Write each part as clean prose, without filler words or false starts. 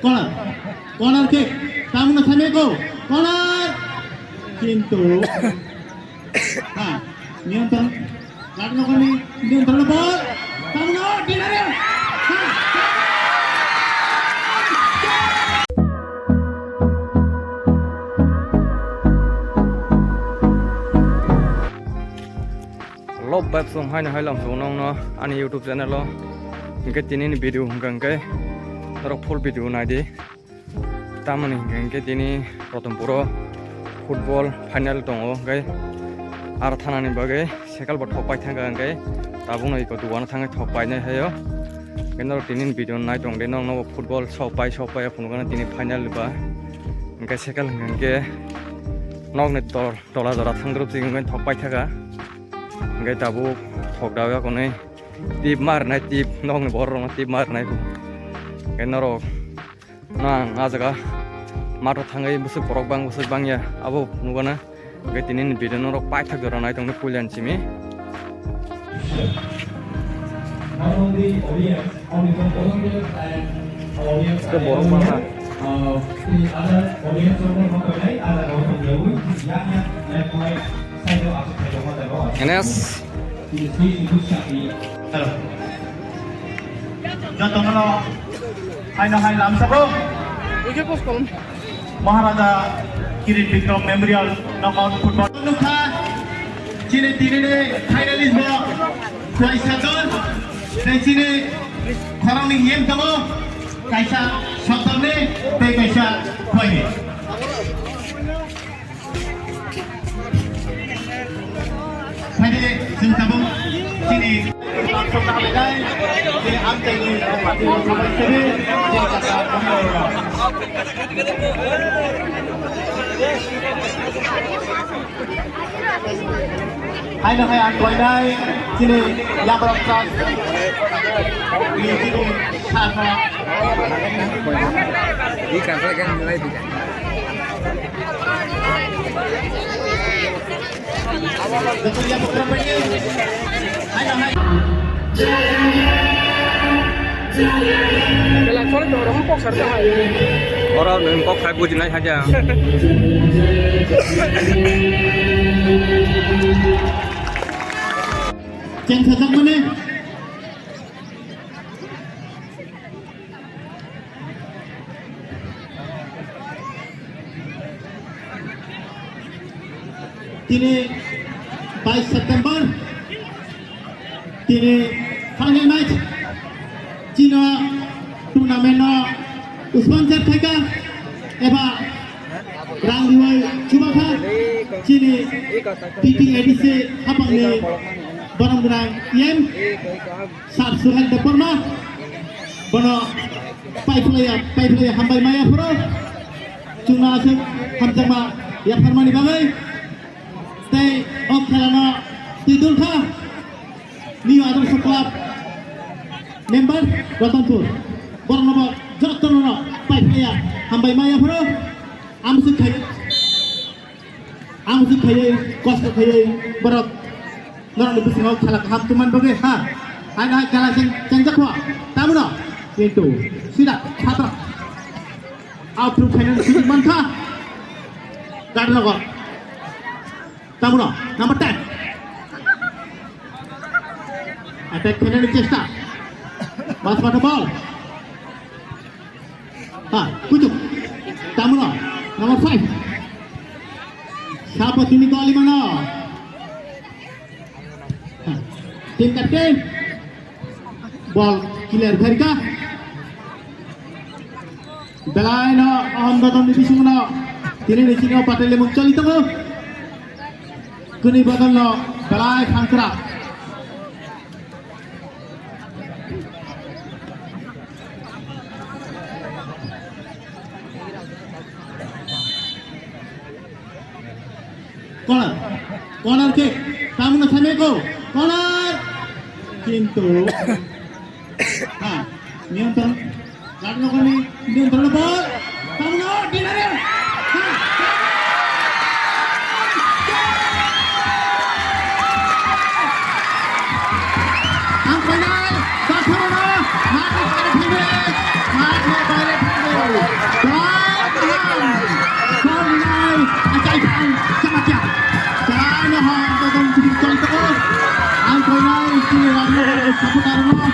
Corner corner kick তামুনা থামেগো corner কিন্তু হ্যাঁ নিয়ন্ত্রণ রাজনগরী নিয়ন্ত্রণ বল তামুনা ডিনারে lốp bếp xong hai này hai làm xuống nông nó anh YouTube channel lo cái tin ini video hengkang cái nó full video này đi taman hengkang cái tin ini proton puro football final tongo cái ar thana ni bagai sekal bot thopai thanga cái tabung này có tuan thanga thopai này hayo cái nó tin ini video này tong de nong no football sopai phun cái tin final ba cái sekal hengkang cái nok ne tola dora thangrup jing cái thopai thaga cái tabu thọc đào con này tip mar này tip nong này bỏ rồi tip mar này cái nó rồi nó aja mar thang ấy bớt bớt bang ya abo nuga na cái tin ini video nó rồi pai thak rồi này trong cái pulian chimi cái bỏ bang ha Enes halo jatuh mana hai lam sabung Maharaja Kirit Vikram Memorial Knockout Football Nukha Chine Tirine finalist bo Kaisa Don dan Chine Khorang ni yem tamo Kaisa Shottamne te Kaisa Khoini Jadi chúng ta bung sini langsung nak berjalan di amtai ini mati sampai sini dia kata kamera. Hai nak hai angkoi dai sini yang beroperasi di sini sana. Ikan saya kan mulai tidak. Betul ya beberapa ini. Hai nak hai. Cái là số lượng đó không có sản phẩm orang nên có khai bùi này aja Jangan sejak mana? Ini 22 September ini final match Cina tournament sponsor thega eba rang duai cuba kha Cini PTADC habang ni barang barang yem sar suhel deporma bono pai playa hambai maya pro cuna se hamjama ya farmani bagai tei ok khelana tidul kha New Adarsh Club member Ratanpur Bornomo Jottono pai playa hambai maya pro amsuk khai kost khai barok Orang lebih sengaja kalak ham tuman bagai ha, ada kalak cenjak wa, tamu no, itu sidak kata, approve final sidik mantha, garden logo, tamu no, number 10, attack final cesta, bas pada ball, ha, kucuk, tamu no, number 5, siapa ini kali mana? Tim kapten ball clear Bharika belai no aham di bisung no tini di sini patele muncul itu ko kuni bagal no belai khangkra corner kick kamu na thame ko corner কিন্তু হ্যাঁ নিয়ন্ত্রণ রাজনগরী নিয়ন্ত্রণ বল সামনে ডিনারে আম final 10 মাঠে বাইরে ফিরে সাপোর্টাররা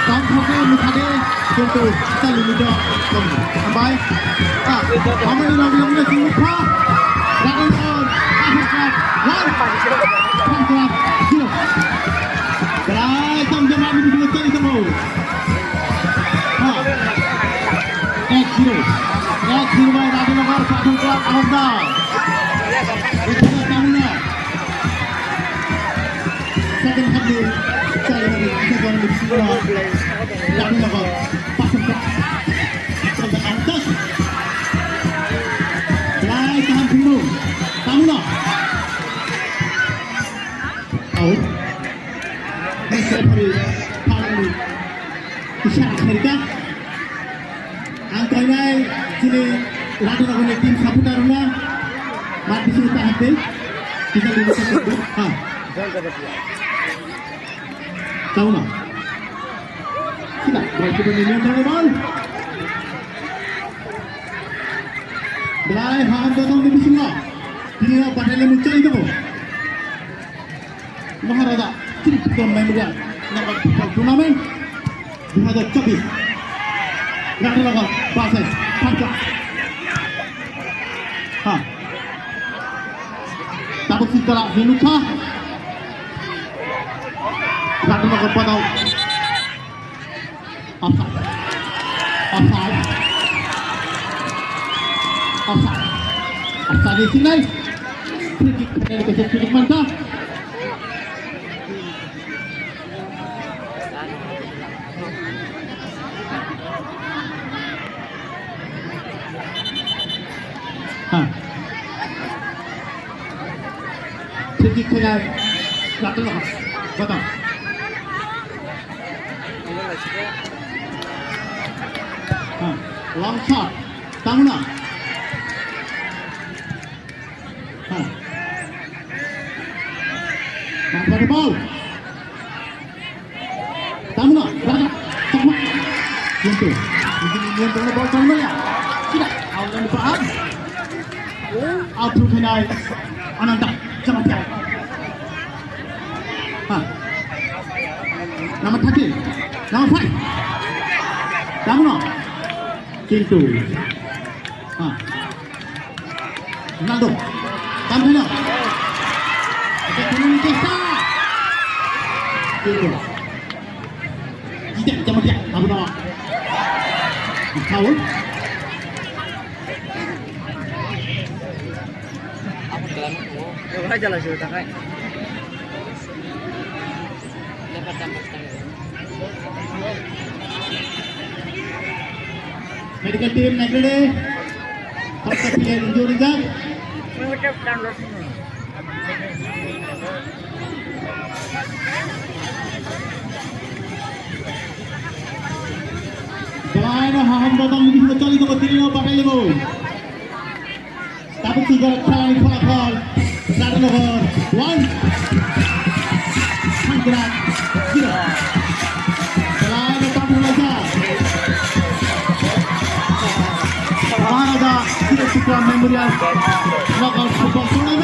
কাম থাকে মুখাদে কিন্তু চালু মিটার কম আমবাই আমাদের লগলে মুখা রাগন আফ্রিকার ওয়ান পাঁচবার zero Berai tam jemaah di sini cari temu. 1-0 by Rajanagar Satu Club Ahmedabad. Itu tamunya. Second half ni cari lagi second di sini Rajanagar pasang ke sampai atas. Berai tahan tunggu. Tamunya. Out. Referee Paul Isyarat Amerika angka ini sini Rajanagar tim supporternya mati sudah tahan kita lihat satu tahu nak sudah berarti pemilihan terlepas Berai ham datang di sini dia padahal muncul itu Maharaja Tripton Memorial Nagar Tournament 2024 Rajanagar versus Panjab. Tapos setelah Hinuka Rajanagar padau offside di sini free kick dari Pacific Manta. Free kick dari Rajanagar padau. Long shot Tamuna. Nampak ball. Tamuna, Rajanagar. Yentu. Yentu ball Tamuna. Tidak, awal depan. Out through Kenai. Ananda, Jamaica. Number 13, number 5. Tamuna. Kintu. Ronaldo. Tamuna. Kita tunggu kita. Kintu. Tidak Jamaica. Tamuna. Foul. Coba aja lah sudah kan. Dapat tambah. Medical team Nagrade. First player injury reserve. Selain ham datang di sini cari ke tino pakai lemo. Tapi tiga kali falafel Rajanagar 1 Panjab 0. Selain datang saja Maharaja Tripton Memorial Knockout Football Tournament.